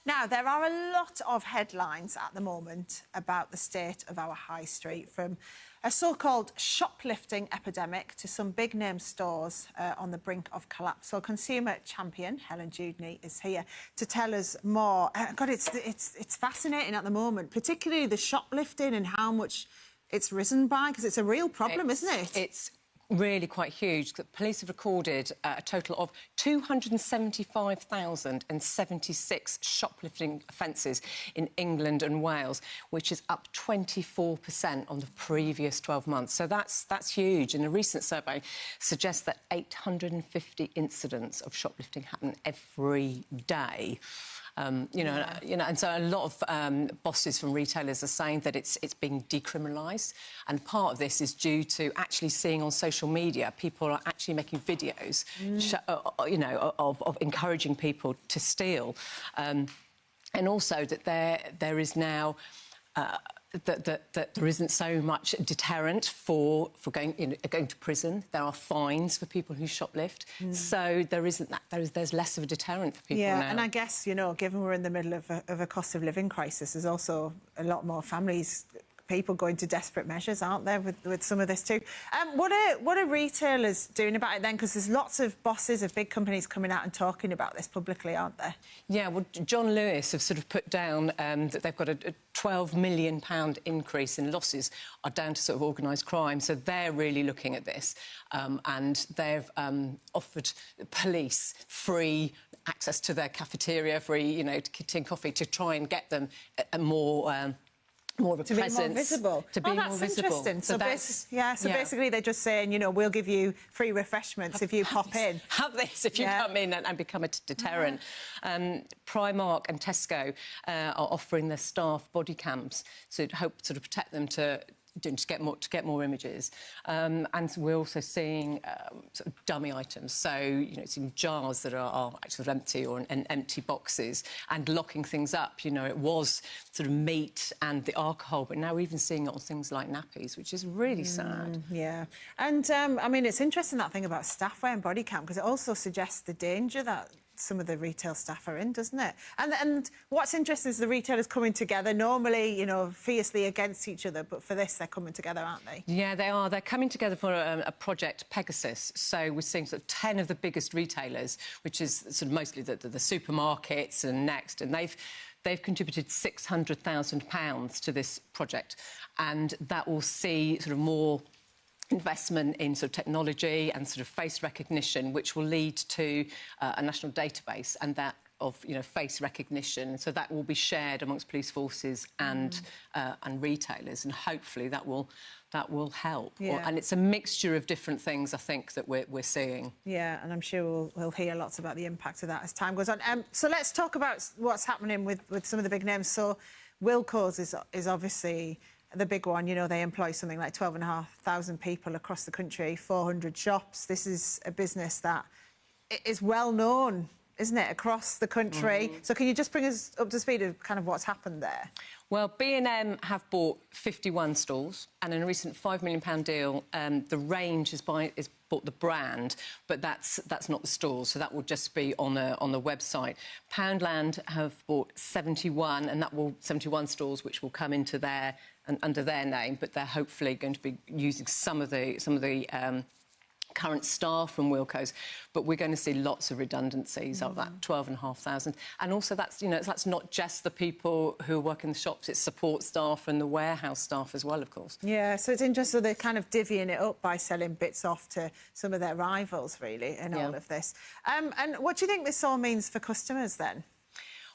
Now, there are a lot of headlines at the moment about the state of our high street, from a so-called shoplifting epidemic to some big-name stores on the brink of collapse. So consumer champion Helen is here to tell us more. God, it's fascinating at the moment, particularly the shoplifting and how much it's risen by, because it's a real problem, isn't it? It's really quite huge. The police have recorded a total of 275,076 shoplifting offences in England and Wales, which is up 24% on the previous 12 months. So that's huge. And a recent survey suggests that 850 incidents of shoplifting happen every day. And so a lot of bosses from retailers are saying that it's being decriminalised, and part of this is due to actually seeing on social media people are actually making videos, of encouraging people to steal, and also that there is now. That there isn't so much deterrent for going to prison. There are fines for people who shoplift, so there isn't that. There's less of a deterrent for people now. And I guess, given we're in the middle of a cost of living crisis, there's also a lot more people going to desperate measures, aren't there, with some of this too? What are retailers doing about it then? Because there's lots of bosses of big companies coming out and talking about this publicly, aren't there? Yeah, well, John Lewis have sort of put down that they've got a £12 million increase in losses are down to sort of organised crime. So they're really looking at this, and they've offered police free access to their cafeteria, free, tin coffee, to try and get them a more of a presence. Be more visible. To be more visible. Interesting. So basically they're just saying, we'll give you free refreshments if you pop in. Have this if you come in and become a deterrent. Primark and Tesco are offering their staff body cams to hope sort of protect them to get more images, and we're also seeing sort of dummy items. So it's in jars that are actually empty or in empty boxes, and locking things up. It was sort of meat and the alcohol, but now we're even seeing it on things like nappies, which is really sad. Yeah, and I mean, it's interesting, that thing about staff wearing body cam, because it also suggests the danger that some of the retail staff are in, doesn't it? And what's interesting is the retailers coming together, normally, fiercely against each other, but for this, they're coming together, aren't they? Yeah, they are. They're coming together for a project, Pegasus. So we're seeing sort of 10 of the biggest retailers, which is sort of mostly the supermarkets and Next, and they've contributed £600,000 to this project, and that will see sort of more investment in sort of technology and sort of face recognition, which will lead to a national database and that of face recognition. So that will be shared amongst police forces and retailers, and hopefully that will help. Yeah. And it's a mixture of different things, I think, that we're seeing. Yeah, and I'm sure we'll hear lots about the impact of that as time goes on. So let's talk about what's happening with some of the big names. So Wilko's is obviously the big one. They employ something like 12,500 people across the country, 400 shops. This is a business that is well known, isn't it, across the country? So can you just bring us up to speed of kind of what's happened there? Well, B&M have bought 51 stores, and in a recent £5 million deal, the range is bought the brand, but that's not the stores, so that will just be on the website. Poundland have bought 71, and 71 stores, which will come into under their name, but they're hopefully going to be using some of the current staff from Wilko's, but we're going to see lots of redundancies of that 12,500, and also that's not just the people who work in the shops; it's support staff and the warehouse staff as well, of course. Yeah, so it's interesting they're kind of divvying it up by selling bits off to some of their rivals, really, in all of this. And what do you think this all means for customers then?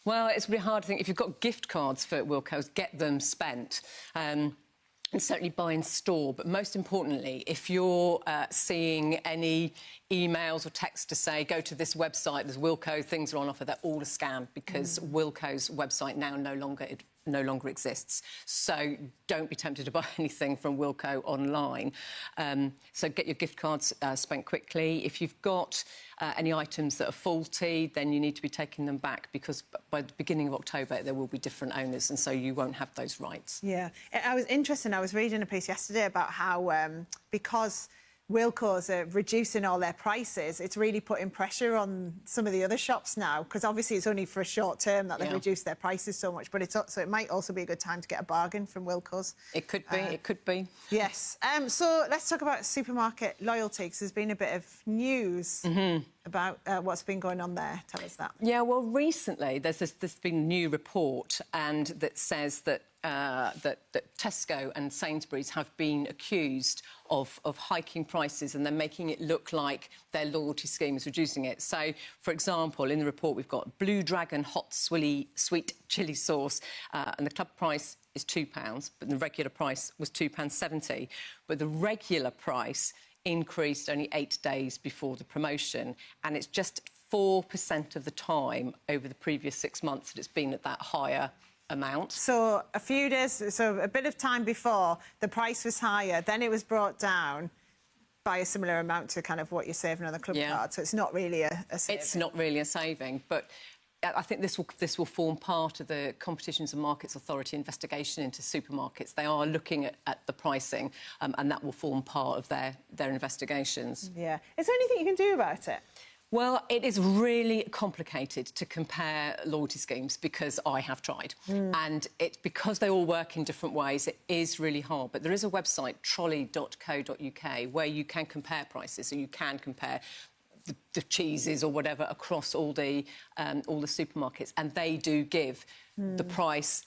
Well, it's really hard to think. If you've got gift cards for Wilko's, get them spent. And certainly buy in store, but most importantly, if you're seeing any emails or texts to say, go to this website, there's Wilko, things are on offer, they're all a scam, because Wilko's website now no longer exists. So don't be tempted to buy anything from Wilko online. So get your gift cards spent quickly. If you've got any items that are faulty, then you need to be taking them back, because by the beginning of October there will be different owners, and so you won't have those rights. Yeah, I was reading a piece yesterday about how because Wilko's are reducing all their prices, it's really putting pressure on some of the other shops now, because obviously it's only for a short term that they've reduced their prices so much, but so it might also be a good time to get a bargain from Wilko's. It could be, it could be. Yes. So let's talk about supermarket loyalty, because there's been a bit of news about what's been going on there. Tell us that. Yeah, well, recently there's been a new report that says that that Tesco and Sainsbury's have been accused of hiking prices, and they're making it look like their loyalty scheme is reducing it. So, for example, in the report we've got Blue Dragon hot sweet chilli sauce, and the club price is £2, but the regular price was £2.70. But the regular price increased only 8 days before the promotion, and it's just 4% of the time over the previous 6 months that it's been at that higher amount. So a few days, so a bit of time before, the price was higher, then it was brought down by a similar amount to kind of what you're saving on the club card. So it's not really a saving. It's not really a saving, but I think this will form part of the Competitions and Markets Authority investigation into supermarkets. They are looking at the pricing, and that will form part of their investigations. Yeah. Is there anything you can do about it? Well, it is really complicated to compare loyalty schemes, because I have tried. And because they all work in different ways, it is really hard. But there is a website, trolley.co.uk, where you can compare prices, so you can compare the cheeses or whatever across all the supermarkets, and they do give the price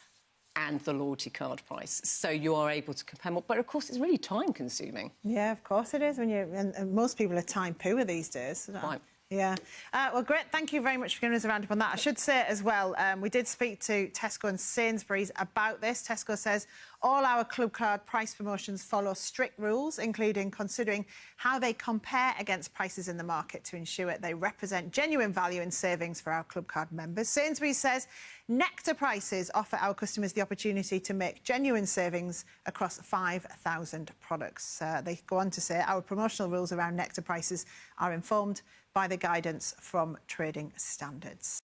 and the loyalty card price, so you are able to compare more. But of course, it's really time consuming. Yeah, of course it is. And most people are time poor these days. Right. Yeah. Well, great. Thank you very much for giving us a round up on that. I should say as well, we did speak to Tesco and Sainsbury's about this. Tesco says all our club card price promotions follow strict rules, including considering how they compare against prices in the market to ensure they represent genuine value and savings for our club card members. Sainsbury's says Nectar prices offer our customers the opportunity to make genuine savings across 5,000 products. They go on to say our promotional rules around Nectar prices are informed by the guidance from trading standards.